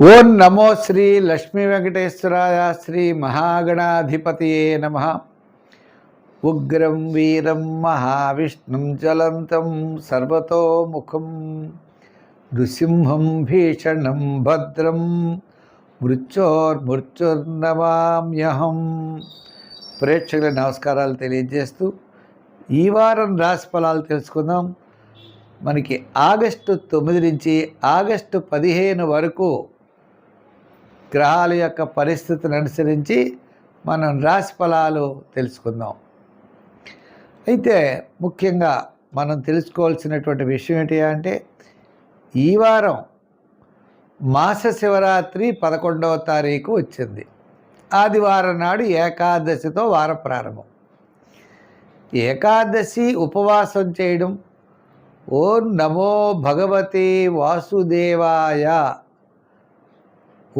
ఓం నమో శ్రీ లక్ష్మీ వెంకటేశ్వరాయ శ్రీ మహాగణాధిపతియే నమః. ఉగ్రం వీరం మహావిష్ణుం జ్వలంతం సర్వతోముఖం నృసింహం భీషణం భద్రం మృత్యోర్మృత్యుర్నమామ్యహం. ప్రేక్షకుల నమస్కారాలు తెలియజేస్తూ ఈ వారం రాశి ఫలాలు తెలుసుకుందాం. మనకి ఆగస్టు 9 నుంచి ఆగస్టు 15 వరకు గ్రహాల యొక్క పరిస్థితిని అనుసరించి మనం రాశి ఫలాలు తెలుసుకుందాం. అయితే ముఖ్యంగా మనం తెలుసుకోవాల్సినటువంటి విషయం ఏంటి అంటే, ఈ వారం మాస శివరాత్రి 11వ తారీఖు వచ్చింది. ఆదివారం నాడు ఏకాదశితో వార ప్రారంభం. ఏకాదశి ఉపవాసం చేయడం, ఓం నమో భగవతే వాసుదేవాయ,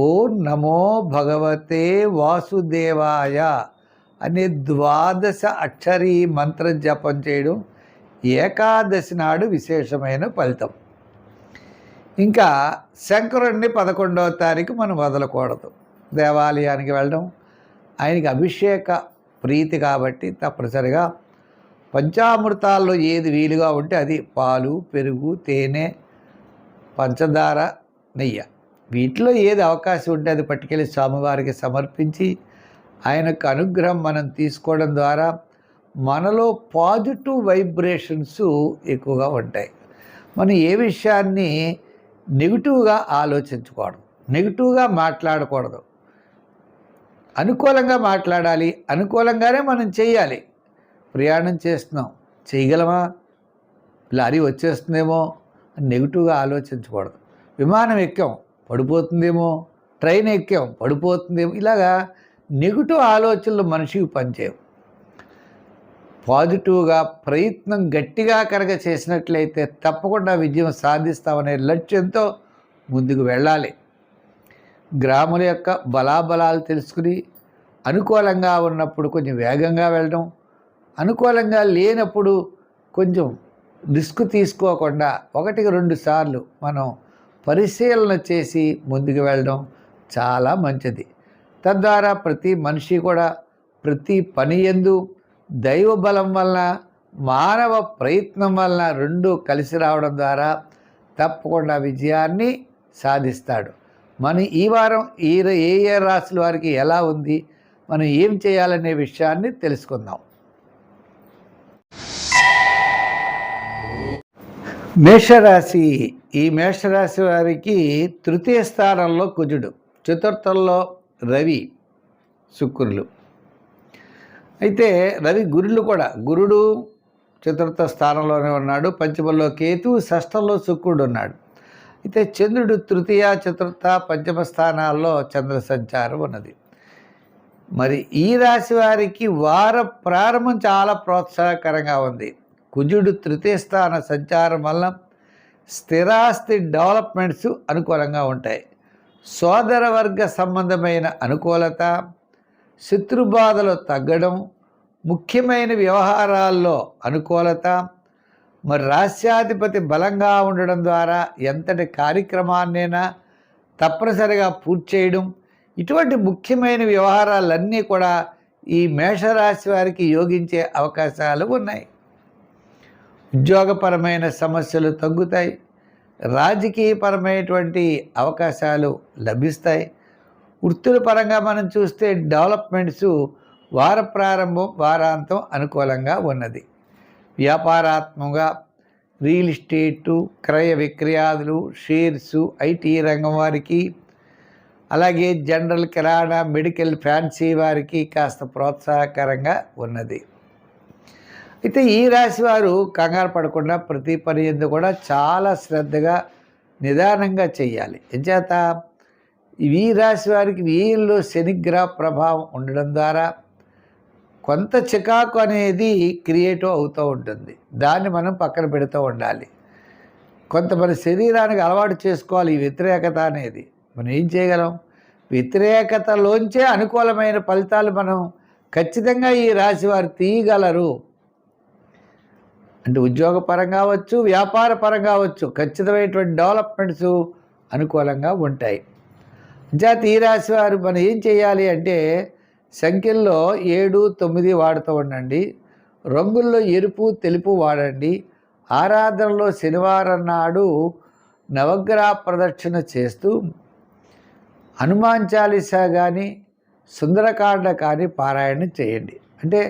ఓం నమో భగవతే వాసుదేవాయ అనే 12 అక్షరీ మంత్ర జపం చేయడం ఏకాదశి నాడు విశేషమైన ఫలితం. ఇంకా శంకరుణ్ణి 11వ తారీఖు మనం వదలకూడదు. దేవాలయానికి వెళ్ళడం, ఆయనకి అభిషేక ప్రీతి కాబట్టి తప్పనిసరిగా పంచామృతాల్లో ఏది వీలుగా ఉంటే అది పాలు, పెరుగు, తేనె, పంచదార, నెయ్యి, వీటిలో ఏది అవకాశం ఉంటే అది పట్టుకెళ్ళి స్వామివారికి సమర్పించి ఆయనకు అనుగ్రహం మనం తీసుకోవడం ద్వారా మనలో పాజిటివ్ వైబ్రేషన్స్ ఎక్కువగా ఉంటాయి. మనం ఏ విషయాన్ని నెగిటివ్గా ఆలోచించకూడదు, నెగిటివ్గా మాట్లాడకూడదు, అనుకూలంగా మాట్లాడాలి. అనుకూలంగానే మనం చేయాలి. ప్రయాణం చేస్తున్నాం, చేయగలమా, లారీ వచ్చేస్తుందేమో అని నెగిటివ్గా ఆలోచించకూడదు. విమానం ఎక్కాం, పడిపోతుందేమో, ట్రైన్ ఎక్కాం, పడిపోతుందేమో, ఇలాగా నెగిటివ్ ఆలోచనలు మనిషికి పనిచేయవు. పాజిటివ్గా ప్రయత్నం గట్టిగా కనుక చేసినట్లయితే తప్పకుండా విజయం సాధిస్తామనే లక్ష్యంతో ముందుకు వెళ్ళాలి. గ్రాముల యొక్క బలాబలాలు తెలుసుకుని అనుకూలంగా ఉన్నప్పుడు కొంచెం వేగంగా వెళ్ళడం, అనుకూలంగా లేనప్పుడు కొంచెం రిస్క్ తీసుకోకుండా 1-2 సార్లు మనం పరిశీలన చేసి ముందుకు వెళ్ళడం చాలా మంచిది. తద్వారా ప్రతి మనిషి కూడా ప్రతి పని యందు దైవ బలం వలన, మానవ ప్రయత్నం వలన రెండు కలిసి రావడం ద్వారా తప్పకుండా విజయాన్ని సాధిస్తాడు. మనం ఈ వారం ఏ రాశుల వారికి ఎలా ఉంది, మనం ఏం చేయాలనే విషయాన్ని తెలుసుకుందాం. మేషరాశి. ఈ మేషరాశి వారికి తృతీయ స్థానంలో కుజుడు, చతుర్థంలో రవి, శుక్రులు. అయితే రవి గురులు కూడా, గురుడు చతుర్థ స్థానంలోనే ఉన్నాడు, పంచమంలో కేతు, షష్ఠంలో శుక్రుడు ఉన్నాడు. అయితే చంద్రుడు తృతీయ, చతుర్థ, పంచమ స్థానాల్లో చంద్ర సంచారం ఉన్నది. మరి ఈ రాశి వారికి వార ప్రారంభం చాలా ప్రోత్సాహకరంగా ఉంది. కుజుడు తృతీయ స్థాన సంచారం వల్ల స్థిరాస్తి డెవలప్మెంట్స్ అనుకూలంగా ఉంటాయి. సోదర వర్గ సంబంధమైన అనుకూలత, శత్రుబాధలు తగ్గడం, ముఖ్యమైన వ్యవహారాల్లో అనుకూలత, మరి రాష్ట్రాధిపతి బలంగా ఉండడం ద్వారా ఎంతటి కార్యక్రమాన్నైనా తప్పనిసరిగా పూర్తి చేయడం, ఇటువంటి ముఖ్యమైన వ్యవహారాలన్నీ కూడా ఈ మేషరాశి వారికి యోగించే అవకాశాలు ఉన్నాయి. ఉద్యోగపరమైన సమస్యలు తగ్గుతాయి, రాజకీయపరమైనటువంటి అవకాశాలు లభిస్తాయి. వృత్తుల పరంగా మనం చూస్తే డెవలప్మెంట్స్ వార ప్రారంభం, వారాంతం అనుకూలంగా ఉన్నది. వ్యాపారాత్మకంగా రియల్ ఎస్టేటు, క్రయ విక్రయాదులు, షేర్సు, ఐటీ రంగం వారికి, అలాగే జనరల్, కిరాణా, మెడికల్, ఫ్యాన్సీ వారికి కాస్త ప్రోత్సాహకరంగా ఉన్నది. అయితే ఈ రాశి వారు కంగారు పడకుండా ప్రతి పని యందు కూడా చాలా శ్రద్ధగా నిదానంగా చేయాలి. ఎంచేత ఈ రాశి వారికి వీళ్ళలో శనిగ్రహ ప్రభావం ఉండడం ద్వారా కొంత చికాకు అనేది క్రియేట్ అవుతూ ఉంటుంది. దాన్ని మనం పక్కన పెడుతూ ఉండాలి. కొంత మన శరీరానికి అలవాటు చేసుకోవాలి ఈ వ్యతిరేకత అనేది. మనం ఏం చేయగలం? వ్యతిరేకతలోంచే అనుకూలమైన ఫలితాలు మనం ఖచ్చితంగా ఈ రాశి వారు తీయగలరు. అంటే ఉద్యోగపరంగా వ్యాపార పరంగా ఖచ్చితమైనటువంటి డెవలప్మెంట్స్ అనుకూలంగా ఉంటాయి. అంచేత ఈ రాశి వారు మనం ఏం చేయాలి అంటే సంఖ్యల్లో 7, 9 వాడుతూ ఉండండి. రంగుల్లో ఎరుపు, తెలుపు వాడండి. ఆరాధనలో శనివారం నాడు నవగ్రహ ప్రదక్షిణ చేస్తూ హనుమాన్ చాలీసా కానీ సుందరకాండ కానీ పారాయణ చేయండి. అంటే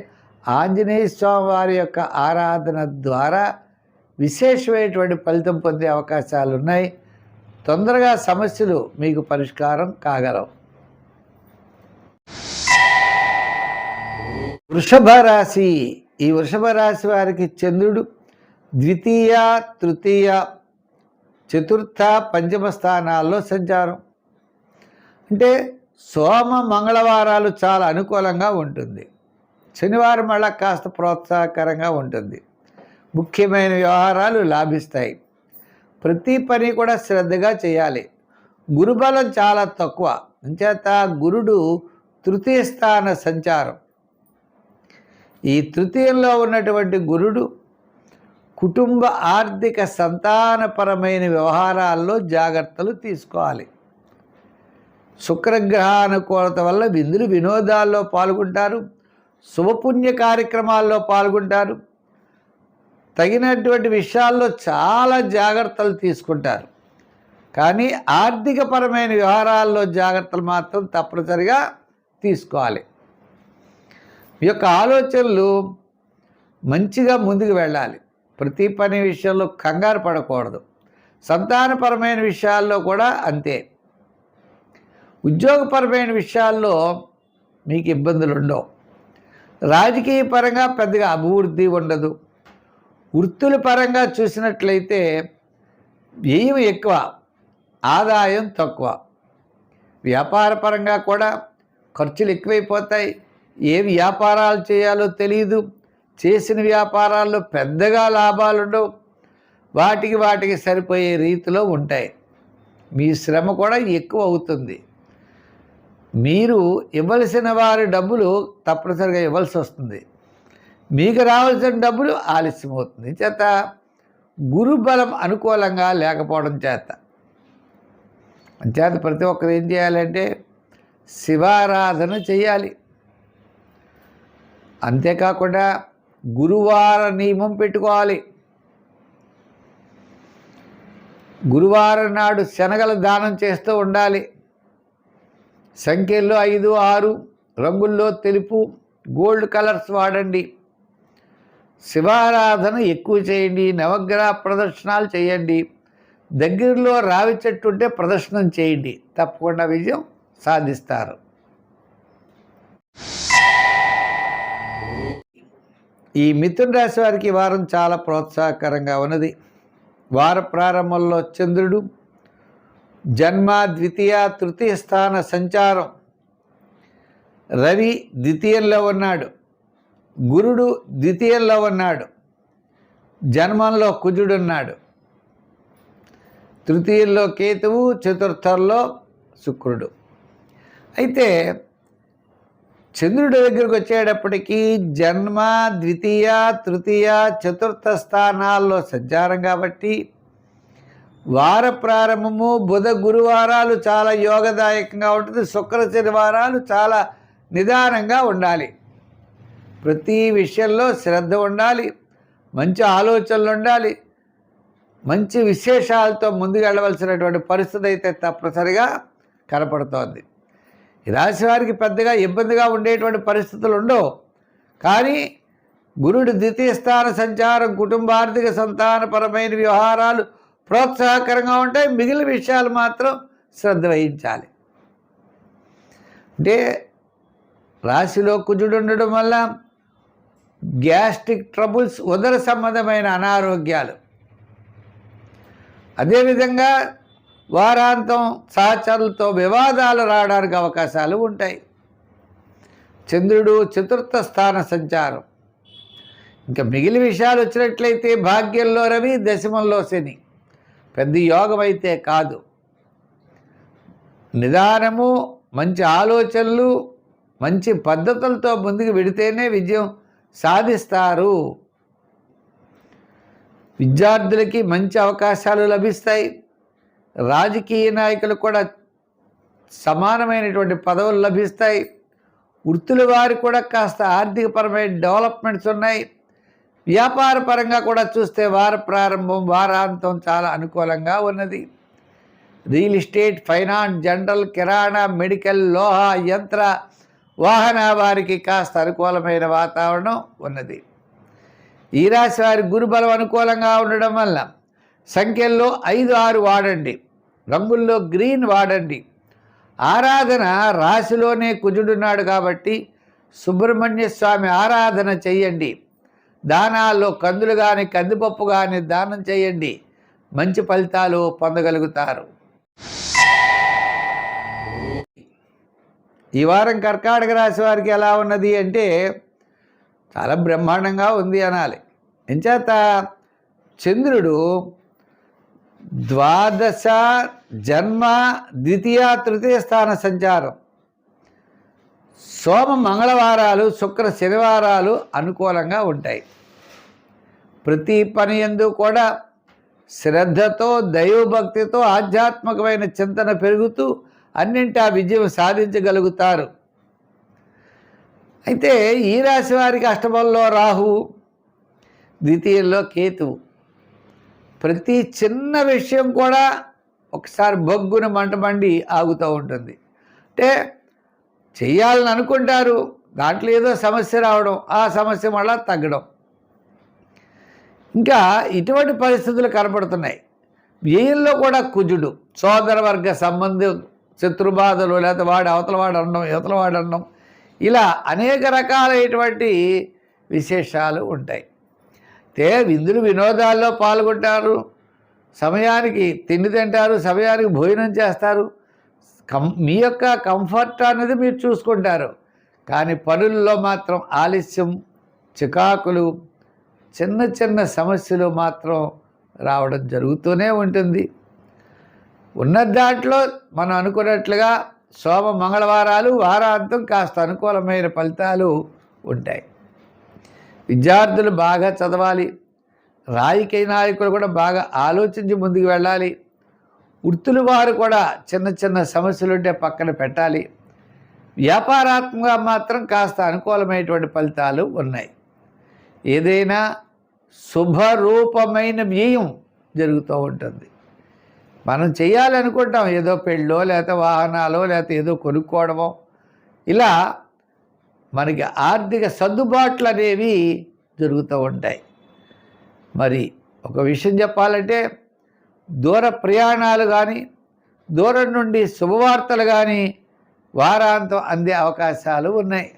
ఆంజనేయ స్వామి వారి యొక్క ఆరాధన ద్వారా విశేషమైనటువంటి ఫలితం పొందే అవకాశాలు ఉన్నాయి. తొందరగా సమస్యలు మీకు పరిష్కారం కాగలవు. వృషభ రాశి. ఈ వృషభ రాశి వారికి చంద్రుడు ద్వితీయ, తృతీయ, చతుర్థ, పంచమ స్థానాల్లో సంచారం. అంటే సోమ, మంగళవారాలు చాలా అనుకూలంగా ఉంటుంది. శనివారం మళ్ళా కాస్త ప్రోత్సాహకరంగా ఉంటుంది. ముఖ్యమైన వ్యవహారాలు లాభిస్తాయి. ప్రతి పని కూడా శ్రద్ధగా చేయాలి. గురుబలం చాలా తక్కువ. అంచేత గురుడు తృతీయ స్థాన సంచారం. ఈ తృతీయంలో ఉన్నటువంటి గురుడు కుటుంబ, ఆర్థిక, సంతానపరమైన వ్యవహారాల్లో జాగ్రత్తలు తీసుకోవాలి. శుక్రగ్రహానుకూలత వల్ల విందులు, వినోదాల్లో పాల్గొంటారు. శుభపుణ్య కార్యక్రమాల్లో పాల్గొంటారు. తగినటువంటి విషయాల్లో చాలా జాగ్రత్తలు తీసుకుంటారు. కానీ ఆర్థికపరమైన వ్యవహారాల్లో జాగ్రత్తలు మాత్రం తప్పనిసరిగా తీసుకోవాలి. మీ యొక్క ఆలోచనలు మంచిగా ముందుకు వెళ్ళాలి. ప్రతి పని విషయంలో కంగారు పడకూడదు. సంతానపరమైన విషయాల్లో కూడా అంతే. ఉద్యోగపరమైన విషయాల్లో మీకు ఇబ్బందులు ఉండవు. రాజకీయ పరంగా పెద్దగా అభివృద్ధి ఉండదు. వృత్తుల పరంగా చూసినట్లయితే వ్యయం ఎక్కువ, ఆదాయం తక్కువ. వ్యాపార పరంగా కూడా ఖర్చులు ఎక్కువైపోతాయి. ఏ వ్యాపారాలు చేయాలో తెలియదు. చేసిన వ్యాపారాల్లో పెద్దగా లాభాలు ఉండవు. వాటికి సరిపోయే రీతిలో ఉంటాయి. మీ శ్రమ కూడా ఎక్కువ అవుతుంది. మీరు ఇవ్వలసిన వారి డబ్బులు తప్పనిసరిగా ఇవ్వాల్సి వస్తుంది. మీకు రావాల్సిన డబ్బులు ఆలస్యం అవుతుంది. చేత గురుబలం అనుకూలంగా లేకపోవడం చేత అంచేత ప్రతి ఒక్కరు ఏం చేయాలంటే శివారాధన చేయాలి. అంతేకాకుండా గురువార నియమం పెట్టుకోవాలి. గురువారం నాడు శనగలు దానం చేస్తూ ఉండాలి. సంఖ్యల్లో 5, 6, రంగుల్లో తెలుపు, గోల్డ్ కలర్స్ వాడండి. శివారాధన ఎక్కువ చేయండి. నవగ్రహ ప్రదర్శనలు చేయండి. దగ్గరలో రావి చెట్టు ఉంటే ప్రదర్శనం చేయండి. తప్పకుండా విజయం సాధిస్తారు. ఈ మిథున రాశి వారికి ఈ వారం చాలా ప్రోత్సాహకరంగా ఉన్నది. వార ప్రారంభంలో చంద్రుడు జన్మ, ద్వితీయ, తృతీయ స్థాన సంచారం. రవి ద్వితీయంలో ఉన్నాడు. గురుడు ద్వితీయంలో ఉన్నాడు. జన్మంలో కుజుడు ఉన్నాడు. తృతీయంలో కేతువు, చతుర్థంలో శుక్రుడు. అయితే చంద్రుడి దగ్గరకు వచ్చేటప్పటికీ జన్మ, ద్వితీయ, తృతీయ, చతుర్థ స్థానాల్లో సంచారం కాబట్టి వార ప్రారంభము బుధ, గురువారాలు చాలా యోగదాయకంగా ఉంటుంది. శుక్ర, శనివారాలు చాలా నిదానంగా ఉండాలి. ప్రతి విషయంలో శ్రద్ధ ఉండాలి. మంచి ఆలోచనలు ఉండాలి. మంచి విశేషాలతో ముందుకు వెళ్ళవలసినటువంటి పరిస్థితి అయితే తప్పనిసరిగా కనపడుతోంది. ఈ రాశి వారికి పెద్దగా ఇబ్బందిగా ఉండేటువంటి పరిస్థితులు ఉండవు. కానీ గురుడు ద్వితీయ స్థాన సంచారం కుటుంబార్థిక సంతానపరమైన వ్యవహారాలు ప్రోత్సాహకరంగా ఉంటాయి. మిగిలిన విషయాలు మాత్రం శ్రద్ధ వహించాలి. అంటే రాశిలో కుజుడు ఉండడం వల్ల గ్యాస్ట్రిక్ ట్రబుల్స్, ఉదర సంబంధమైన అనారోగ్యాలు, అదేవిధంగా వారాంతం సహచరులతో వివాదాలు రావడానికి అవకాశాలు ఉంటాయి. చంద్రుడు చతుర్థ స్థాన సంచారం. ఇంకా మిగిలిన విషయాలు వచ్చినట్లయితే భాగ్యంలో రవి, దశమంలో శని. పెద్ద యోగం అయితే కాదు. నిదానము, మంచి ఆలోచనలు, మంచి పద్ధతులతో ముందుకు వెడితేనే విజయం సాధిస్తారు. విద్యార్థులకి మంచి అవకాశాలు లభిస్తాయి. రాజకీయ నాయకులు కూడా సమానమైనటువంటి పదవులు లభిస్తాయి. వృత్తుల వారికి కూడా కాస్త ఆర్థికపరమైన డెవలప్మెంట్స్ ఉన్నాయి. వ్యాపార పరంగా కూడా చూస్తే వార ప్రారంభం వారాంతం చాలా అనుకూలంగా ఉన్నది. రియల్ ఎస్టేట్, ఫైనాన్స్, జనరల్, కిరాణా, మెడికల్, లోహ, యంత్ర, వాహన వారికి కాస్త అనుకూలమైన వాతావరణం ఉన్నది. ఈ రాశి వారి గురుబలం అనుకూలంగా ఉండడం వల్ల సంఖ్యల్లో 5, 6 వాడండి. రంగుల్లో గ్రీన్ వాడండి. ఆరాధన రాశిలోనే కుజుడున్నాడు కాబట్టి సుబ్రహ్మణ్య స్వామి ఆరాధన చెయ్యండి. దానాల్లో కందులు కానీ కందిపప్పు కానీ దానం చేయండి. మంచి ఫలితాలు పొందగలుగుతారు. ఈ వారం కర్కాటక రాశి వారికి ఎలా ఉన్నది అంటే చాలా బ్రహ్మాండంగా ఉంది అనాలి. ఎంచేత చంద్రుడు ద్వాదశ, జన్మ, ద్వితీయ, తృతీయ స్థాన సంచారం. సోమ మంగళవారాలు, శుక్ర శనివారాలు అనుకూలంగా ఉంటాయి. ప్రతి పని యందు కూడా శ్రద్ధతో, దైవభక్తితో, ఆధ్యాత్మికమైన చింతన పెరుగుతూ అన్నింటా విజయం సాధించగలుగుతారు. అయితే ఈ రాశి వారికి అష్టమంలో రాహువు, ద్వితీయంలో కేతువు. ప్రతి చిన్న విషయం కూడా ఒకసారి బొగ్గున మంటమండి ఆగుతూ ఉంటుంది. అంటే చెయ్యాలని అనుకుంటారు, దాంట్లో ఏదో సమస్య రావడం, ఆ సమస్య మళ్ళా తగ్గడం, ఇంకా ఇటువంటి పరిస్థితులు కనపడుతున్నాయి. వ్యయంలో కూడా కుజుడు, సోదర వర్గ సంబంధం, శత్రుబాధలు, లేకపోతే వాడు అవతలవాడు అనడం, యువతలవాడు అనడం, ఇలా అనేక రకాలైనటువంటి విశేషాలు ఉంటాయి. అయితే విందులు వినోదాల్లో పాల్గొంటారు, సమయానికి తిండి తింటారు, సమయానికి భోజనం చేస్తారు. మీ యొక్క కంఫర్ట్ అనేది మీరు చూసుకుంటారు. కానీ పనుల్లో మాత్రం ఆలస్యం, చికాకులు, చిన్న చిన్న సమస్యలు మాత్రం రావడం జరుగుతూనే ఉంటుంది. ఉన్న దాంట్లో మనం అనుకున్నట్లుగా సోమ మంగళవారాలు వారాంతం కాస్త అనుకూలమైన ఫలితాలు ఉంటాయి. విద్యార్థులు బాగా చదవాలి. రాజకీయ నాయకులు కూడా బాగా ఆలోచించి ముందుకు వెళ్ళాలి. వృత్తుల వారు కూడా చిన్న చిన్న సమస్యలు ఉంటే పక్కన పెట్టాలి. వ్యాపారాత్మకంగా మాత్రం కాస్త అనుకూలమైనటువంటి ఫలితాలు ఉన్నాయి. ఏదైనా శుభరూపమైన వ్యయం జరుగుతూ ఉంటుంది. మనం చేయాలనుకుంటాం, ఏదో పెళ్ళో లేకపోతే వాహనాలో లేకపోతే ఏదో కొనుక్కోవడమో, ఇలా మనకి ఆర్థిక సర్దుబాట్లు అనేవి జరుగుతూ ఉంటాయి. మరి ఒక విషయం చెప్పాలంటే దూర ప్రయాణాలు కానీ, దూరం నుండి శుభవార్తలు కానీ వారాంతం అందే అవకాశాలు ఉన్నాయి.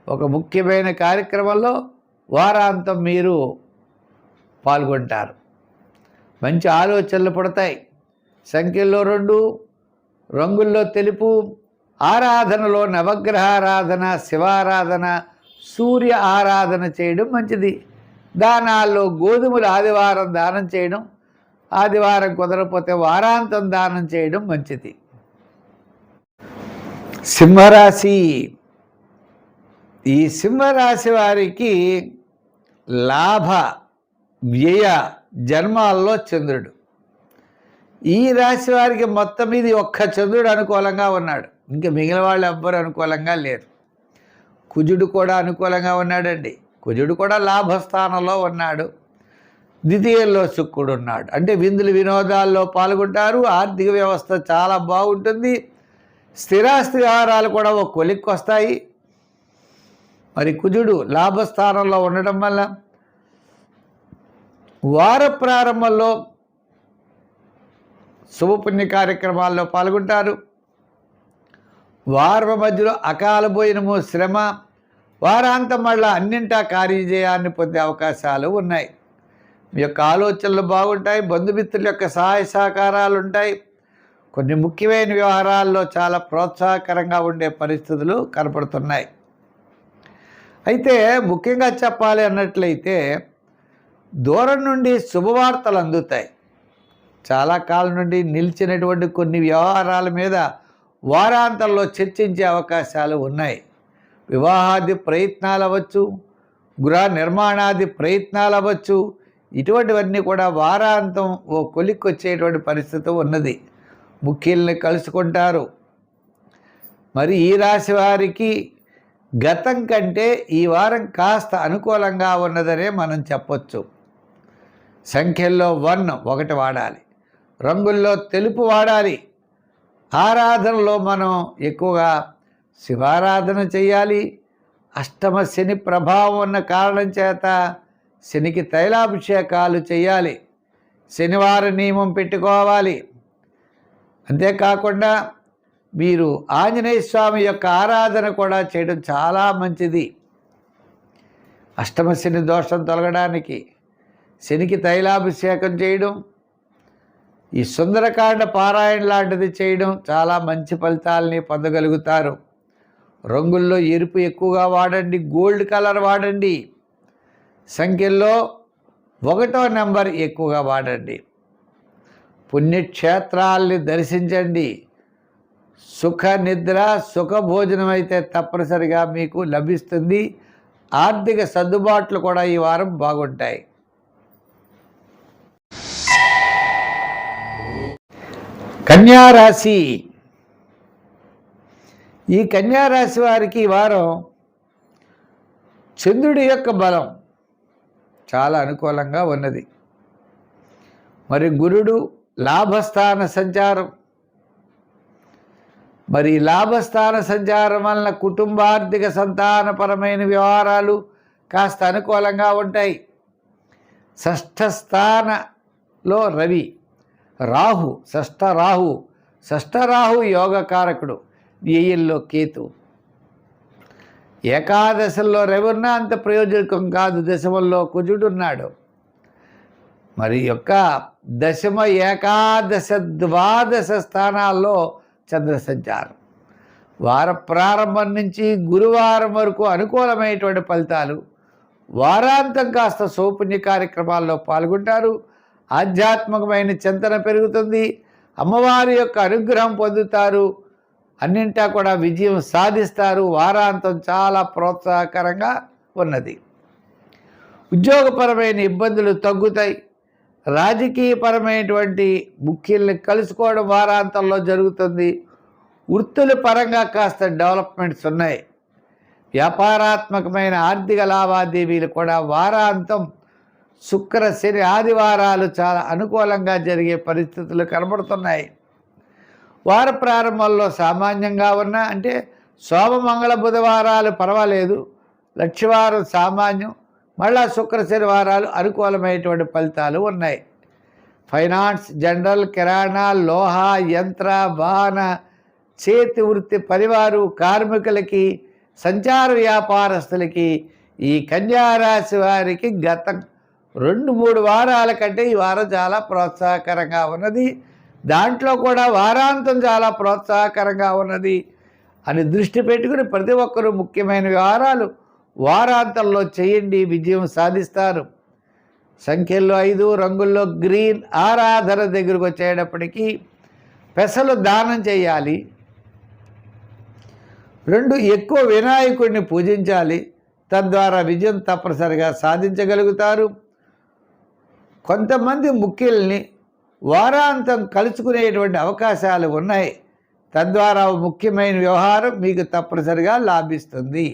ఒక ముఖ్యమైన కార్యక్రమంలో వారాంతం మీరు పాల్గొంటారు. మంచి ఆలోచనలు పుడతాయి. సంఖ్యల్లో 2, రంగుల్లో తెలుపు, ఆరాధనలో నవగ్రహారాధన, శివారాధన, సూర్య ఆరాధన చేయడం మంచిది. దానాల్లో గోధుమలు ఆదివారం దానం చేయడం, ఆదివారం కుదరకపోతే వారాంతం దానం చేయడం మంచిది. సింహరాశి. ఈ సింహరాశి వారికి లాభ వ్యయ జన్మాల్లో చంద్రుడు. ఈ రాశి వారికి మొత్తం మీద ఒక్క చంద్రుడు అనుకూలంగా ఉన్నాడు. ఇంకా మిగిలిన వాళ్ళు ఎవ్వరు అనుకూలంగా లేరు. కుజుడు కూడా అనుకూలంగా ఉన్నాడండి. కుజుడు కూడా లాభస్థానంలో ఉన్నాడు. ద్వితీయంలో శుక్రుడు ఉన్నాడు. అంటే విందులు వినోదాల్లో పాల్గొంటారు. ఆర్థిక వ్యవస్థ చాలా బాగుంటుంది. స్థిరాస్తి వ్యవహారాలు కూడా ఒక కొలిక్కి వస్తాయి. మరి కుజుడు లాభస్థానంలో ఉండడం వల్ల వార ప్రారంభంలో శుభపుణ్య కార్యక్రమాల్లో పాల్గొంటారు. వారం మధ్యలో అకాల భోజనము, శ్రమ, వారాంతం మళ్ళా అన్నింటా కార్యజయాన్ని పొందే అవకాశాలు ఉన్నాయి. మీ యొక్క ఆలోచనలు బాగుంటాయి. బంధుమిత్రుల యొక్క సహాయ సహకారాలు ఉంటాయి. కొన్ని ముఖ్యమైన వ్యవహారాల్లో చాలా ప్రోత్సాహకరంగా ఉండే పరిస్థితులు కనపడుతున్నాయి. అయితే ముఖ్యంగా చెప్పాలి అన్నట్లయితే దూరం నుండి శుభవార్తలు అందుతాయి. చాలా కాలం నుండి నిలిచినటువంటి కొన్ని వ్యవహారాల మీద వారాంతంలో చర్చించే అవకాశాలు ఉన్నాయి. వివాహాది ప్రయత్నాలు అవ్వచ్చు, గృహ నిర్మాణాది ప్రయత్నాలు అవ్వచ్చు. ఇటువంటివన్నీ కూడా వారాంతం ఓ కొలిక్కి వచ్చేటువంటి పరిస్థితి ఉన్నది. ముఖ్యుల్ని కలుసుకుంటారు. మరి ఈ రాశి వారికి గతం కంటే ఈ వారం కాస్త అనుకూలంగా ఉన్నదనే మనం చెప్పొచ్చు. సంఖ్యల్లో 1 వాడాలి, రంగుల్లో తెలుపు వాడాలి. ఆరాధనలో మనం ఎక్కువగా శివారాధన చేయాలి. అష్టమ శని ప్రభావం ఉన్న కారణం చేత శనికి తైలాభిషేకాలు చేయాలి. శనివారం నియమం పెట్టుకోవాలి. అంతేకాకుండా మీరు ఆంజనేయ స్వామి యొక్క ఆరాధన కూడా చేయడం చాలా మంచిది. అష్టమ శని దోషం తొలగడానికి శనికి తైలాభిషేకం చేయడం, ఈ సుందరకాండ పారాయణ లాంటిది చేయడం చాలా మంచి ఫలితాలని పొందగలుగుతారు. రంగుల్లో ఎరుపు ఎక్కువగా వాడండి, గోల్డ్ కలర్ వాడండి. సంఖ్యల్లో 1వ నెంబర్ ఎక్కువగా వాడండి. పుణ్యక్షేత్రాల్ని దర్శించండి. సుఖ నిద్ర, సుఖ భోజనం అయితే తప్పనిసరిగా మీకు లభిస్తుంది. ఆర్థిక సర్దుబాట్లు కూడా ఈ వారం బాగుంటాయి. కన్యారాశి. ఈ కన్యారాశి వారికి ఈ వారం చంద్రుడి యొక్క బలం చాలా అనుకూలంగా ఉన్నది. మరి గురుడు లాభస్థాన సంచారం, మరి లాభస్థాన సంచారం వలన కుటుంబార్థిక సంతానపరమైన వ్యవహారాలు కాస్త అనుకూలంగా ఉంటాయి. షష్ఠ స్థానంలో రవి, రాహు, షష్ఠ రాహు యోగకారకుడు, వ్యయంలో కేతు. ఏకాదశంలో రవి ఉన్నా అంత ప్రయోజనకం కాదు, దశమంలో కుజుడున్నాడు. మరి యొక్క దశమ, ఏకాదశ, ద్వాదశ స్థానాల్లో చంద్ర సంచారం. వార ప్రారంభం నుంచి గురువారం వరకు అనుకూలమైనటువంటి ఫలితాలు. వారాంతం కాస్త సౌపుణ్య కార్యక్రమాల్లో పాల్గొంటారు. ఆధ్యాత్మికమైన చింతన పెరుగుతుంది. అమ్మవారి యొక్క అనుగ్రహం పొందుతారు. అన్నింటా కూడా విజయం సాధిస్తారు. వారాంతం చాలా ప్రోత్సాహకరంగా ఉన్నది. ఉద్యోగపరమైన ఇబ్బందులు తగ్గుతాయి. రాజకీయపరమైనటువంటి ముఖ్యుల్ని కలుసుకోవడం వారాంతంలో జరుగుతుంది. వృత్తుల పరంగా కాస్త డెవలప్మెంట్స్ ఉన్నాయి. వ్యాపారాత్మకమైన ఆర్థిక లావాదేవీలు కూడా వారాంతం శుక్ర, శని, ఆదివారాలు చాలా అనుకూలంగా జరిగే పరిస్థితులు కనబడుతున్నాయి. వార ప్రారంభంలో సామాన్యంగా ఉన్న, అంటే సోమ, మంగళ, బుధవారాలు పర్వాలేదు, లక్షవారం సామాన్యం, మళ్ళా శుక్ర, శనివారాలు అనుకూలమైనటువంటి ఫలితాలు ఉన్నాయి. ఫైనాన్స్, జనరల్, కిరాణా, లోహ, యంత్ర, వాహన, చేతి వృత్తి, పరివారు, కార్మికులకి, సంచార వ్యాపారస్తులకి, ఈ కన్యారాశి వారికి గత 2-3 వారాల కంటే ఈ వారం చాలా ప్రోత్సాహకరంగా ఉన్నది. దాంట్లో కూడా వారాంతం చాలా ప్రోత్సాహకరంగా ఉన్నది అని దృష్టి పెట్టుకుని ప్రతి ఒక్కరూ ముఖ్యమైన వ్యవహారాలు వారాంతంలో చేయండి, విజయం సాధిస్తారు. సంఖ్యల్లో 5, రంగుల్లో గ్రీన్. ఆరాధన దగ్గరకు వచ్చేటప్పటికీ పెసలు దానం చేయాలి. 2, ఎక్కువ వినాయకుడిని పూజించాలి. తద్వారా విజయం తప్పనిసరిగా సాధించగలుగుతారు. కొంతమంది ముఖ్యుల్ని వారాంతం కలుసుకునేటువంటి అవకాశాలు ఉన్నాయి. తద్వారా ముఖ్యమైన వ్యవహారం మీకు తప్పనిసరిగా లాభిస్తుంది.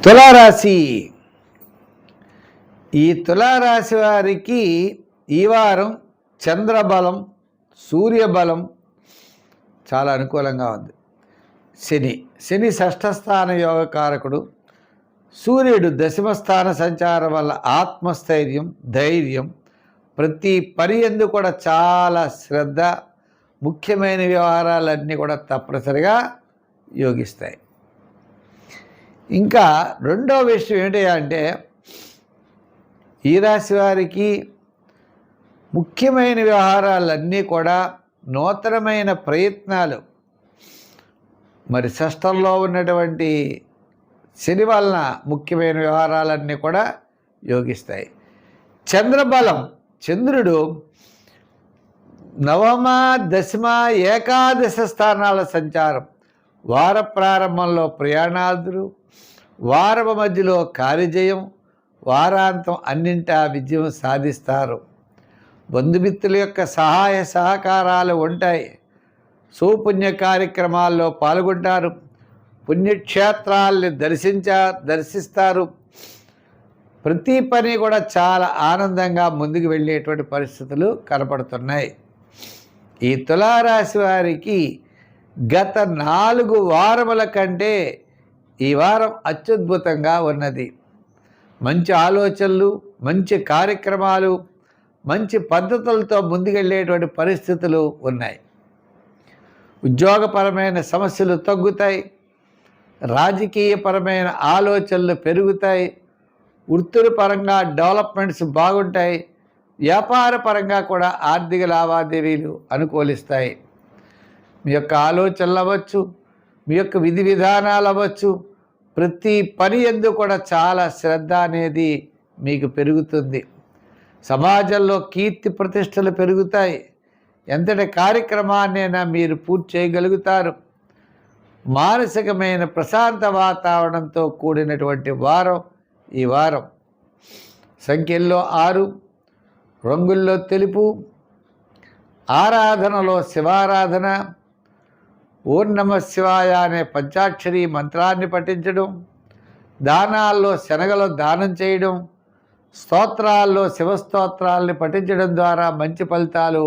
తులారాశి. ఈ తులారాశి వారికి ఈ వారం చంద్రబలం, సూర్యబలం చాలా అనుకూలంగా ఉంది. శని షష్ఠస్థాన యోగకారకుడు. సూర్యుడు దశమస్థాన సంచారం వల్ల ఆత్మస్థైర్యం, ధైర్యం, ప్రతి పని యందు కూడా చాలా శ్రద్ధ, ముఖ్యమైన వ్యవహారాలన్నీ కూడా తప్పనిసరిగా యోగిస్తాయి. ఇంకా రెండో విషయం ఏంటి అంటే, ఈ రాశి వారికి ముఖ్యమైన వ్యవహారాలన్నీ కూడా నూతనమైన ప్రయత్నాలు, మరి షష్ఠంలో ఉన్నటువంటి శని వలన ముఖ్యమైన వ్యవహారాలన్నీ కూడా యోగిస్తాయి. చంద్రబలం. చంద్రుడు నవమ, దశమ, ఏకాదశ స్థానాల సంచారం. వార ప్రారంభంలో ప్రయాణాదులు, వారం మధ్యలో కార్యజయం, వారాంతం అన్నింటా విజయం సాధిస్తారు. బంధుమిత్రుల యొక్క సహాయ సహకారాలు ఉంటాయి. సుపుణ్య కార్యక్రమాల్లో పాల్గొంటారు. పుణ్యక్షేత్రాల్ని దర్శిస్తారు. ప్రతి పని కూడా చాలా ఆనందంగా ముందుకు వెళ్ళేటువంటి పరిస్థితులు కనపడుతున్నాయి. ఈ తులారాశి వారికి గత 4 వారముల కంటే ఈ వారం అత్యద్భుతంగా ఉన్నది. మంచి ఆలోచనలు, మంచి కార్యక్రమాలు, మంచి పద్ధతులతో ముందుకెళ్ళేటువంటి పరిస్థితులు ఉన్నాయి. ఉద్యోగపరమైన సమస్యలు తగ్గుతాయి. రాజకీయపరమైన ఆలోచనలు పెరుగుతాయి. వృత్తుల పరంగా డెవలప్మెంట్స్ బాగుంటాయి. వ్యాపార పరంగా కూడా ఆర్థిక లావాదేవీలు అనుకూలిస్తాయి. మీ యొక్క ఆలోచనలు అవ్వచ్చు, మీ యొక్క విధి విధానాలు అవ్వచ్చు, ప్రతి పని యందు కూడా చాలా శ్రద్ధ అనేది మీకు పెరుగుతుంది. సమాజంలో కీర్తి ప్రతిష్టలు పెరుగుతాయి. ఎంతటి కార్యక్రమాన్నైనా మీరు పూర్తి చేయగలుగుతారు. మానసికమైన ప్రశాంత వాతావరణంతో కూడినటువంటి వారం ఈ వారం. సంఖ్యల్లో 6, రంగుల్లో తెలుపు, ఆరాధనలో శివారాధన, ఓం నమః శివాయ అనే పంచాక్షరి మంత్రాన్ని పఠించడం, దానాల్లో శనగలు దానం చేయడం, స్తోత్రాల్లో శివస్తోత్రాల్ని పఠించడం ద్వారా మంచి ఫలితాలు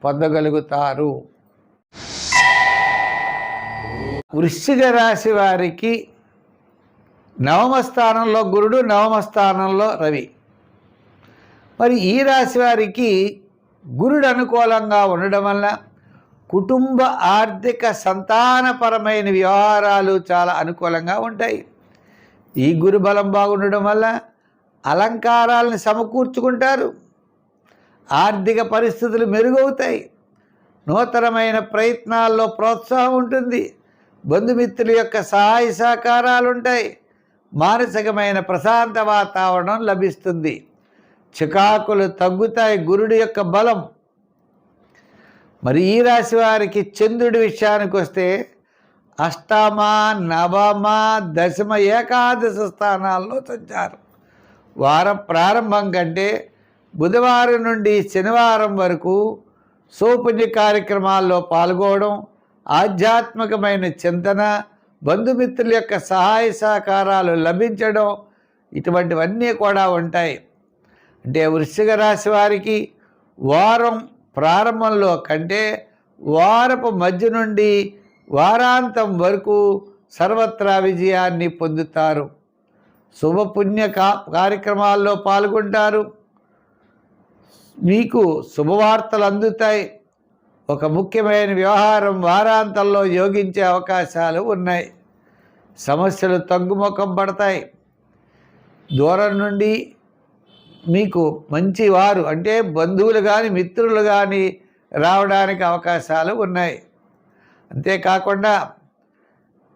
పొందగలుగుతారు. వృశ్చిక రాశి వారికి 9వ స్థానంలో గురుడు, 9వ స్థానంలో రవి. మరి ఈ రాశి వారికి గురుడు అనుకూలంగా ఉండడం వల్ల కుటుంబ ఆర్థిక సంతానపరమైన వ్యవహారాలు చాలా అనుకూలంగా ఉంటాయి. ఈ గురు బలం బాగుండడం వల్ల అలంకారాలను సమకూర్చుకుంటారు. ఆర్థిక పరిస్థితులు మెరుగవుతాయి. నూతనమైన ప్రయత్నాల్లో ప్రోత్సాహం ఉంటుంది. బంధుమిత్రుల యొక్క సహాయ సహకారాలు ఉంటాయి. మానసికమైన ప్రశాంత వాతావరణం లభిస్తుంది. చికాకులు తగ్గుతాయి. గురుడి యొక్క బలం. మరి ఈ రాశి వారికి చంద్రుడి విషయానికి వస్తే అష్టమ, నవమ, దశమ, ఏకాదశ స్థానాల్లో సంచారం. వారం ప్రారంభం కంటే బుధవారం నుండి శనివారం వరకు సోపుణ్య కార్యక్రమాల్లో పాల్గొనడం, ఆధ్యాత్మికమైన చింతన, బంధుమిత్రుల యొక్క సహాయ సహకారాలు లభించడం, ఇటువంటివన్నీ కూడా ఉంటాయి. అంటే వృశ్చిక రాశి వారికి వారం ప్రారంభంలో కంటే వారపు మధ్య నుండి వారాంతం వరకు సర్వత్రా విజయాన్ని పొందుతారు. శుభపుణ్య కార్యక్రమాల్లో పాల్గొంటారు. మీకు శుభవార్తలు అందుతాయి. ఒక ముఖ్యమైన వ్యవహారం వారాంతంలో యోగించే అవకాశాలు ఉన్నాయి. సమస్యలు తగ్గుముఖం పడతాయి. దూరం నుండి మీకు మంచి వారు అంటే బంధువులు కానీ మిత్రులు కానీ రావడానికి అవకాశాలు ఉన్నాయి. అంతేకాకుండా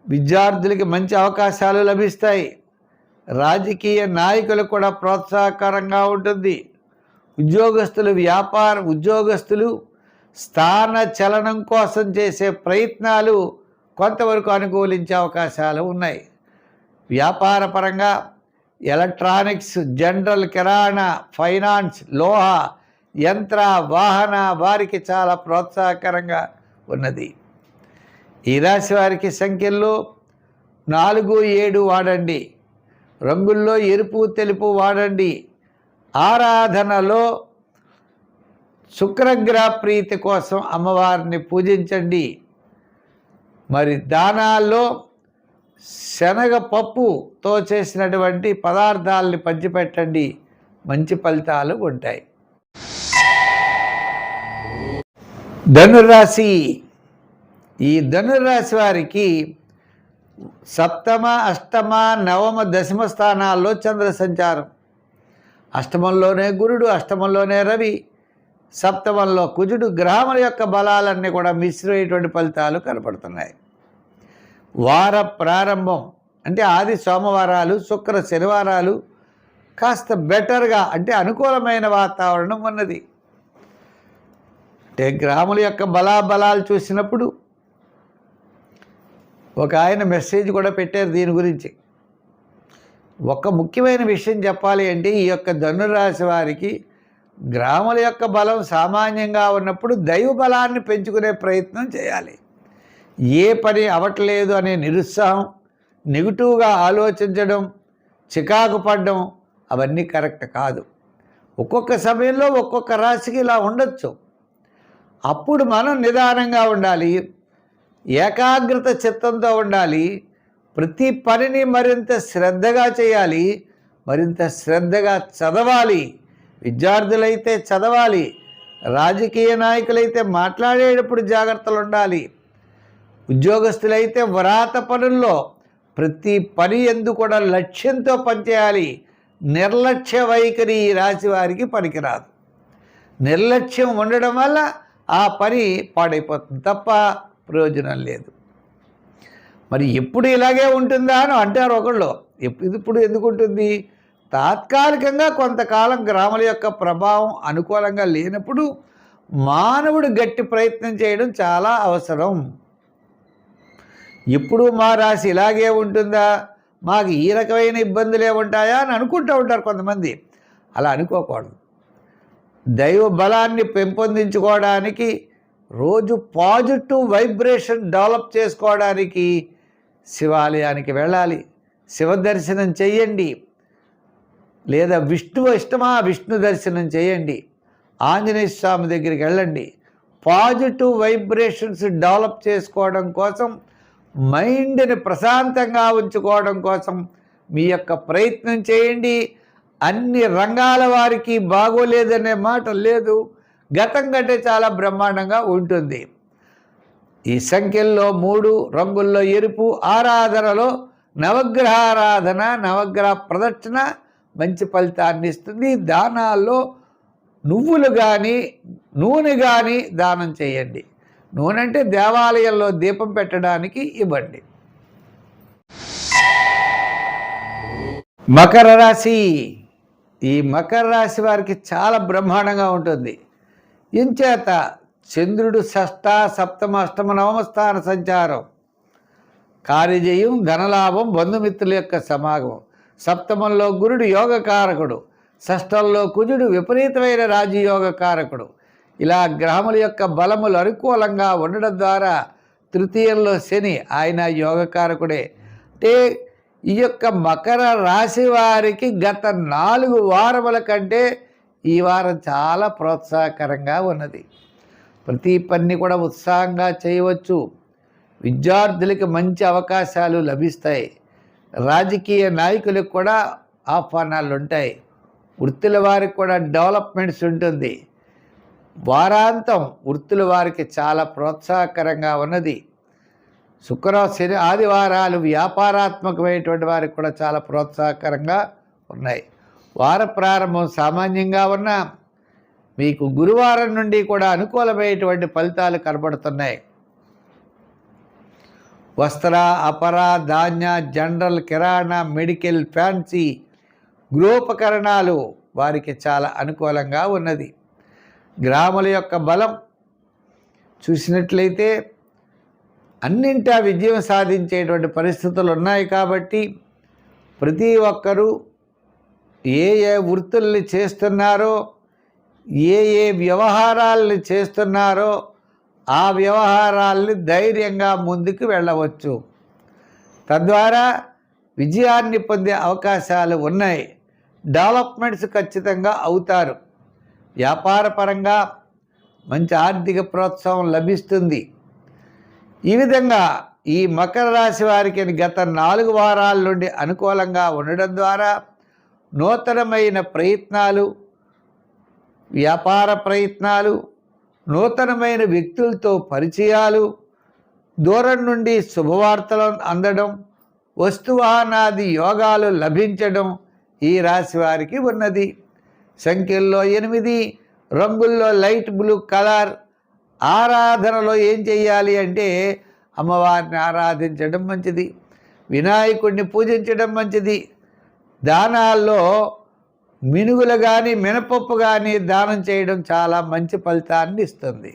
విద్యార్థులకి మంచి అవకాశాలు లభిస్తాయి. రాజకీయ నాయకులకు కూడా ప్రోత్సాహకరంగా ఉంటుంది. ఉద్యోగస్తులు స్థాన చలనం కోసం చేసే ప్రయత్నాలు కొంతవరకు అనుకూలించే అవకాశాలు ఉన్నాయి. వ్యాపార పరంగా ఎలక్ట్రానిక్స్, జనరల్, కిరాణా, ఫైనాన్స్, లోహ, యంత్ర, వాహన వారికి చాలా ప్రోత్సాహకరంగా ఉన్నది. ఈ రాశి వారికి సంఖ్యల్లో 4, 7 వాడండి. రంగుల్లో ఎరుపు, తెలుపు వాడండి. ఆరాధనలో శుక్రగ్రహ ప్రీతి కోసం అమ్మవారిని పూజించండి. మరి దానాల్లో శనగపప్పుతో చేసినటువంటి పదార్థాలని పంచిపెట్టండి. మంచి ఫలితాలు ఉంటాయి. ధనురాశి. ఈ ధనురాశి వారికి 7వ, 8వ, 9వ, 10వ స్థానాల్లో చంద్ర సంచారం. అష్టమంలోనే గురుడు, అష్టమంలోనే రవి, 7వలో కుజుడు. గ్రహముల యొక్క బలాలన్నీ కూడా మిశ్రమైనటువంటి ఫలితాలు కనపడుతున్నాయి. వార ప్రారంభం అంటే ఆది సోమవారాలు, శుక్ర శనివారాలు కాస్త బెటర్గా అంటే అనుకూలమైన వాతావరణం ఉన్నది. అంటే గ్రహముల యొక్క బలాబలాలు చూసినప్పుడు ఒక ఆయన మెసేజ్ కూడా పెట్టారు దీని గురించి. ఒక ముఖ్యమైన విషయం చెప్పాలి అంటే ఈ యొక్క ధనురాశి వారికి గ్రాముల యొక్క బలం సామాన్యంగా ఉన్నప్పుడు దైవ బలాన్ని పెంచుకునే ప్రయత్నం చేయాలి. ఏ పని అవట్లేదు అనే నిరుత్సాహం, నెగిటివ్గా ఆలోచించడం, చికాకు పడడం అవన్నీ కరెక్ట్ కాదు. ఒక్కొక్క సమయంలో ఒక్కొక్క రాశికి ఇలా ఉండొచ్చు. అప్పుడు మనం నిదానంగా ఉండాలి, ఏకాగ్రత చిత్తంతో ఉండాలి, ప్రతి పనిని మరింత శ్రద్ధగా చేయాలి, మరింత శ్రద్ధగా చదవాలి. విద్యార్థులైతే చదవాలి, రాజకీయ నాయకులైతే మాట్లాడేటప్పుడు జాగ్రత్తలు ఉండాలి, ఉద్యోగస్తులైతే వ్రాత పనుల్లో ప్రతి పని ఎందు కూడా లక్ష్యంతో పనిచేయాలి. నిర్లక్ష్య వైఖరి ఈ రాశి వారికి పనికిరాదు. నిర్లక్ష్యం ఉండడం వల్ల ఆ పని పాడైపోతుంది తప్ప ప్రయోజనం లేదు. మరి ఎప్పుడు ఇలాగే ఉంటుందా అని అంటారు ఒకళ్ళు. ఇప్పుడు ఎందుకు ఉంటుంది? తాత్కాలికంగా కొంతకాలం గ్రామాల యొక్క ప్రభావం అనుకూలంగా లేనప్పుడు మానవుడు గట్టి ప్రయత్నం చేయడం చాలా అవసరం. ఎప్పుడు మా రాశి ఇలాగే ఉంటుందా, మాకు ఈ రకమైన ఇబ్బందులే ఉంటాయా అని అనుకుంటూ ఉంటారు కొంతమంది. అలా అనుకోకూడదు. దైవ బలాన్ని పెంపొందించుకోవడానికి, రోజు పాజిటివ్ వైబ్రేషన్ డెవలప్ చేసుకోవడానికి శివాలయానికి వెళ్ళాలి, శివ దర్శనం చేయండి. లేదా విష్ణువు ఇష్టమా విష్ణు దర్శనం చేయండి, ఆంజనేయ స్వామి దగ్గరికి వెళ్ళండి. పాజిటివ్ వైబ్రేషన్స్ డెవలప్ చేసుకోవడం కోసం, మైండ్ని ప్రశాంతంగా ఉంచుకోవడం కోసం మీ యొక్క ప్రయత్నం చేయండి. అన్ని రంగాల వారికి బాగోలేదనే మాట లేదు, గతం కంటే చాలా బ్రహ్మాండంగా ఉంటుంది. ఈ సంఖ్యల్లో 3, రంగుల్లో ఎరుపు, ఆరాధనలో నవగ్రహ ఆరాధన, నవగ్రహ ప్రదక్షిణ మంచి ఫలితాన్ని ఇస్తుంది. దానాల్లో నువ్వులు కానీ నూనె కానీ దానం చేయండి. నూనె అంటే దేవాలయంలో దీపం పెట్టడానికి ఇవ్వండి. మకర రాశి. ఈ మకర రాశి వారికి చాలా బ్రహ్మాండంగా ఉంటుంది. ఇంచేత చంద్రుడు షష్ఠ, సప్తమ, అష్టమ, నవమ స్థాన సంచారం, కార్యజయం, ధనలాభం, బంధుమిత్రుల యొక్క సమాగమం. సప్తమంలో గురుడు యోగకారకుడు, షష్ఠంలో కుజుడు విపరీతమైన రాజయోగకారకుడు. ఇలా గ్రహముల యొక్క బలములు అనుకూలంగా ఉండడం ద్వారా తృతీయంలో శని, ఆయన యోగకారకుడే. అంటే ఈ యొక్క మకర రాశి వారికి గత 4 వారముల కంటే ఈ వారం చాలా ప్రోత్సాహకరంగా ఉన్నది. ప్రతి పని కూడా ఉత్సాహంగా చేయవచ్చు. విద్యార్థులకి మంచి అవకాశాలు లభిస్తాయి. రాజకీయ నాయకులకు కూడా ఆహ్వానాలు ఉంటాయి. వృత్తుల వారికి కూడా డెవలప్మెంట్స్ ఉంటుంది. వారాంతం వృత్తుల వారికి చాలా ప్రోత్సాహకరంగా ఉన్నది. శుక్ర, శని, ఆదివారాలు వ్యాపారాత్మకమైనటువంటి వారికి కూడా చాలా ప్రోత్సాహకరంగా ఉన్నాయి. వార ప్రారంభం సామాన్యంగా ఉన్న మీకు గురువారం నుండి కూడా అనుకూలమైనటువంటి ఫలితాలు కనబడుతున్నాయి. వస్త్ర, అపర, ధాన్య, జనరల్, కిరాణా, మెడికల్, ఫ్యాన్సీ గృహోపకరణాలు వారికి చాలా అనుకూలంగా ఉన్నది. గ్రాముల యొక్క బలం చూసినట్లయితే అన్నింటా విజయం సాధించేటువంటి పరిస్థితులు ఉన్నాయి. కాబట్టి ప్రతి ఒక్కరూ ఏ ఏ వృత్తుల్ని చేస్తున్నారో, ఏ ఏ వ్యవహారాలని చేస్తున్నారో ఆ వ్యవహారాల్ని ధైర్యంగా ముందుకు వెళ్ళవచ్చు. తద్వారా విజయాన్ని పొందే అవకాశాలు ఉన్నాయి. డెవలప్మెంట్స్ ఖచ్చితంగా అవుతారు. వ్యాపారపరంగా మంచి ఆర్థిక ప్రోత్సాహం లభిస్తుంది. ఈ విధంగా ఈ మకర రాశి వారికి గత 4 వారాల నుండి అనుకూలంగా ఉండడం ద్వారా నూతనమైన ప్రయత్నాలు, వ్యాపార ప్రయత్నాలు, నూతనమైన వ్యక్తులతో పరిచయాలు, దూరం నుండి శుభవార్తలు అందడం, వస్తువాహనాది యోగాలు లభించడం ఈ రాశి వారికి ఉన్నది. సంఖ్యల్లో 8, రంగుల్లో లైట్ బ్లూ కలర్. ఆరాధనలో ఏం చేయాలి అంటే అమ్మవారిని ఆరాధించడం మంచిది, వినాయకుడిని పూజించడం మంచిది. దానాల్లో మినుగులు కానీ మినపప్పు కానీ దానం చేయడం చాలా మంచి ఫలితాన్ని ఇస్తుంది.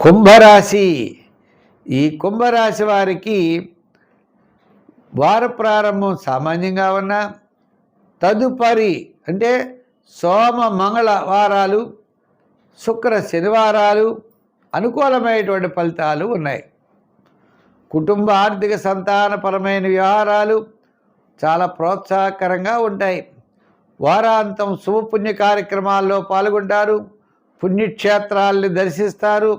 కుంభరాశి. ఈ కుంభరాశి వారికి వార ప్రారంభం సామాన్యంగా ఉన్న తదుపరి అంటే సోమ మంగళవారాలు, శుక్ర శనివారాలు అనుకూలమైనటువంటి ఫలితాలు ఉన్నాయి. కుటుంబ ఆర్థిక సంతానపరమైన వ్యవహారాలు చాలా ప్రోత్సాహకరంగా ఉంటాయి. వారాంతం శుభపుణ్య కార్యక్రమాల్లో పాల్గొంటారు, పుణ్యక్షేత్రాల్ని దర్శిస్తారు,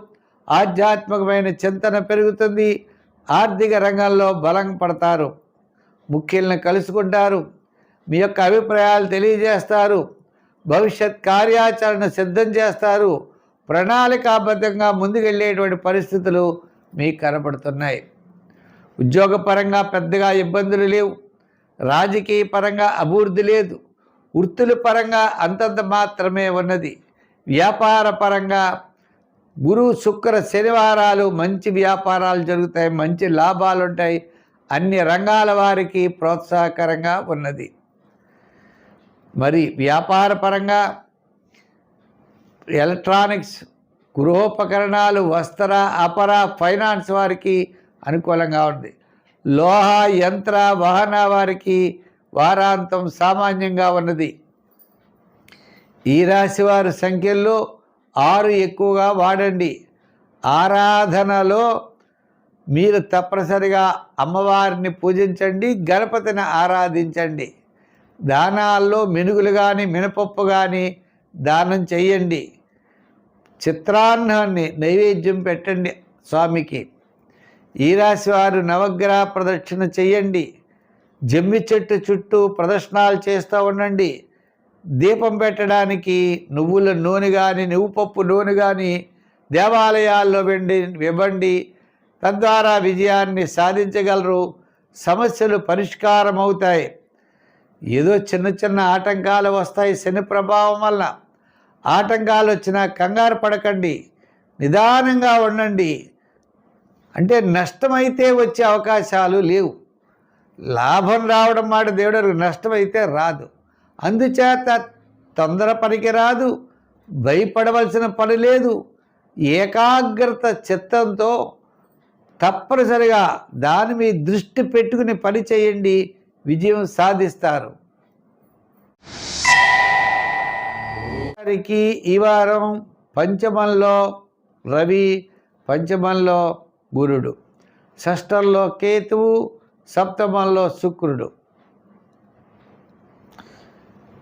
ఆధ్యాత్మికమైన చింతన పెరుగుతుంది, ఆర్థిక రంగంలో బలం పడతారు, ముఖ్యులను కలుసుకుంటారు, మీ యొక్క అభిప్రాయాలు తెలియజేస్తారు, భవిష్యత్ కార్యాచరణ సిద్ధం చేస్తారు, ప్రణాళికాబద్ధంగా ముందుకెళ్ళేటువంటి పరిస్థితులు మీకు కనపడుతున్నాయి. ఉద్యోగపరంగా పెద్దగా ఇబ్బందులు లేవు, రాజకీయ పరంగా అభివృద్ధి లేదు, వృత్తుల పరంగా అంతంత మాత్రమే ఉన్నది. వ్యాపార పరంగా గురు శుక్ర శనివారాలు మంచి వ్యాపారాలు జరుగుతాయి, మంచి లాభాలు ఉంటాయి, అన్ని రంగాల వారికి ప్రోత్సాహకరంగా ఉన్నది. మరి వ్యాపార పరంగా ఎలక్ట్రానిక్స్, గృహోపకరణాలు, వస్త్ర, అపర, ఫైనాన్స్ వారికి అనుకూలంగా ఉంది. లోహ, యంత్ర, వాహన వారికి వారాంతం సామాన్యంగా ఉన్నది. ఈ రాశి వారి సంఖ్యల్లో 6 ఎక్కువగా వాడండి. ఆరాధనలో మీరు తప్పనిసరిగా అమ్మవారిని పూజించండి, గణపతిని ఆరాధించండి. దానాల్లో మినుగులు కానీ మినపప్పు కానీ దానం చెయ్యండి. చిత్రాన్నాన్ని నైవేద్యం పెట్టండి స్వామికి. ఈ రాశి వారు నవగ్రహ ప్రదక్షిణ చెయ్యండి. జమ్మి చెట్టు చుట్టూ ప్రదక్షిణాలు చేస్తూ ఉండండి. దీపం పెట్టడానికి నువ్వుల నూనె కానీ నువ్వుపప్పు నూనె కానీ దేవాలయాల్లో ఇవ్వండి. తద్వారా విజయాన్ని సాధించగలరు, సమస్యలు పరిష్కారం అవుతాయి. ఏదో చిన్న చిన్న ఆటంకాలు వస్తాయి శని ప్రభావం వల్ల. ఆటంకాలు వచ్చినా కంగారు పడకండి, నిదానంగా ఉండండి. అంటే నష్టమైతే వచ్చే అవకాశాలు లేవు. లాభం రావడం మాట దేవుడు, నష్టమైతే రాదు. అందుచేత తొందర పనికి రాదు, భయపడవలసిన పని లేదు. ఏకాగ్రత చిత్తంతో తప్పనిసరిగా దాని మీద దృష్టి పెట్టుకుని పని చేయండి, విజయం సాధిస్తారు. వారికి ఈ వారం పంచమంలో రవి, పంచమంలో గురుడు, షష్టంలో కేతువు, సప్తమంలో శుక్రుడు.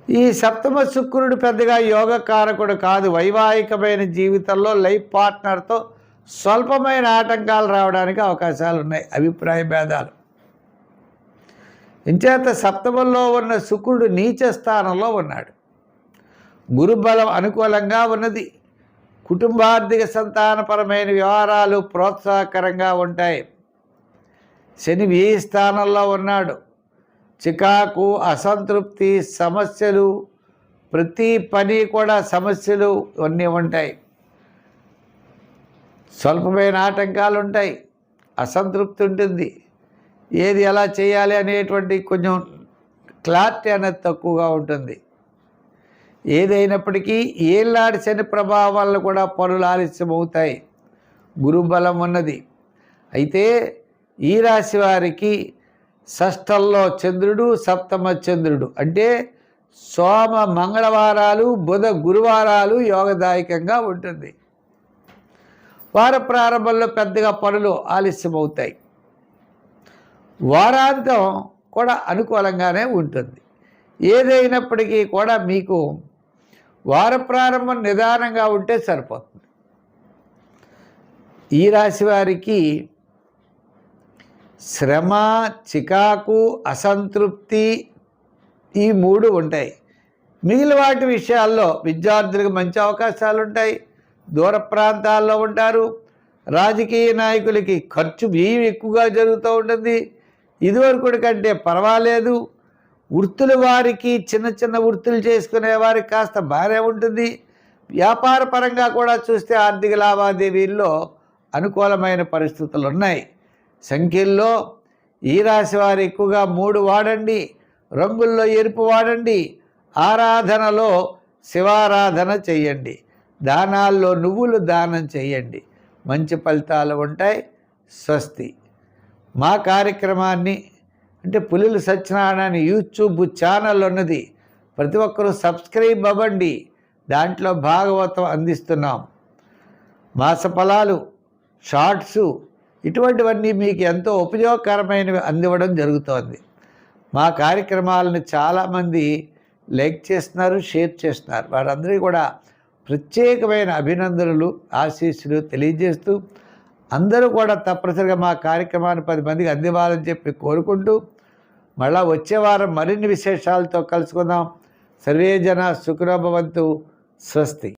ఈ సప్తమ శుక్రుడు పెద్దగా యోగకారకుడు కాదు. వైవాహికమైన జీవితంలో లైఫ్ పార్ట్నర్తో స్వల్పమైన ఆటంకాలు రావడానికి అవకాశాలు ఉన్నాయి, అభిప్రాయ భేదాలు. ఇంచేత సప్తమంలో ఉన్న శుక్రుడు నీచ స్థానంలో ఉన్నాడు. గురుబలం అనుకూలంగా ఉన్నది. కుటుంబార్థిక సంతానపరమైన వ్యవహారాలు ప్రోత్సాహకరంగా ఉంటాయి. శని వ్యయ స్థానంలో ఉన్నాడు. చికాకు, అసంతృప్తి, సమస్యలు, ప్రతి పని కూడా సమస్యలు అన్నీ ఉంటాయి. స్వల్పమైన ఆటంకాలు ఉంటాయి, అసంతృప్తి ఉంటుంది. ఏది ఎలా చేయాలి అనేటువంటి కొంచెం క్లారిటీ అనేది తక్కువగా ఉంటుంది. ఏదైనప్పటికీ ఏళ్ళాడి శని ప్రభావం వల్ల కూడా పనులు ఆలస్యం అవుతాయి. గురుబలం ఉన్నది. అయితే ఈ రాశి వారికి షష్టంలో చంద్రుడు, సప్తమ చంద్రుడు అంటే సోమ మంగళవారాలు, బుధ గురువారాలు యోగదాయకంగా ఉంటుంది. వార ప్రారంభంలో పెద్దగా పనులు ఆలస్యం అవుతాయి. వారాంతం కూడా అనుకూలంగానే ఉంటుంది. ఏదైనప్పటికీ కూడా మీకు వార ప్రారంభం నిదానంగా ఉంటే సరిపోతుంది. ఈ రాశి వారికి శ్రమ, చికాకు, అసంతృప్తి ఈ 3 ఉంటాయి. మిగిలిన వాటి విషయాల్లో విద్యార్థులకు మంచి అవకాశాలు ఉంటాయి. దూర ప్రాంతాల్లో ఉంటారు. రాజకీయ నాయకులకి ఖర్చు వ్యయం ఎక్కువగా జరుగుతూ ఉంటుంది. ఇదివరకు కంటే పర్వాలేదు. వృత్తుల వారికి చిన్న చిన్న వృత్తులు చేసుకునే వారికి కాస్త బాగానే ఉంటుంది. వ్యాపార పరంగా కూడా చూస్తే ఆర్థిక లావాదేవీల్లో అనుకూలమైన పరిస్థితులు ఉన్నాయి. సంఖ్యల్లో ఈ రాశి వారు ఎక్కువగా 3 వాడండి. రంగుల్లో ఎరుపు వాడండి. ఆరాధనలో శివారాధన చెయ్యండి. దానాల్లో నువ్వులు దానం చెయ్యండి. మంచి ఫలితాలు ఉంటాయి. స్వస్తి. మా కార్యక్రమాన్ని అంటే పులిల సత్యనారాయణ అని యూట్యూబ్ ఛానల్ ఉన్నది. ప్రతి ఒక్కరూ సబ్స్క్రైబ్ అవ్వండి. దాంట్లో భాగవతం అందిస్తున్నాం. మాసఫలాలు, షార్ట్సు, ఇటువంటివన్నీ మీకు ఎంతో ఉపయోగకరమైనవి అందివ్వడం జరుగుతోంది. మా కార్యక్రమాలను చాలామంది లైక్ చేస్తున్నారు, షేర్ చేస్తున్నారు. వారందరికీ కూడా ప్రత్యేకమైన అభినందనలు, ఆశీస్సులు తెలియజేస్తూ అందరూ కూడా తప్పనిసరిగా మా కార్యక్రమాన్ని 10 మందికి అందివ్వాలని చెప్పి కోరుకుంటూ మళ్ళా వచ్చే వారం మరిన్ని విశేషాలతో కలుసుకుందాం. సర్వే జన సుఖినో భవంతు. స్వస్తి.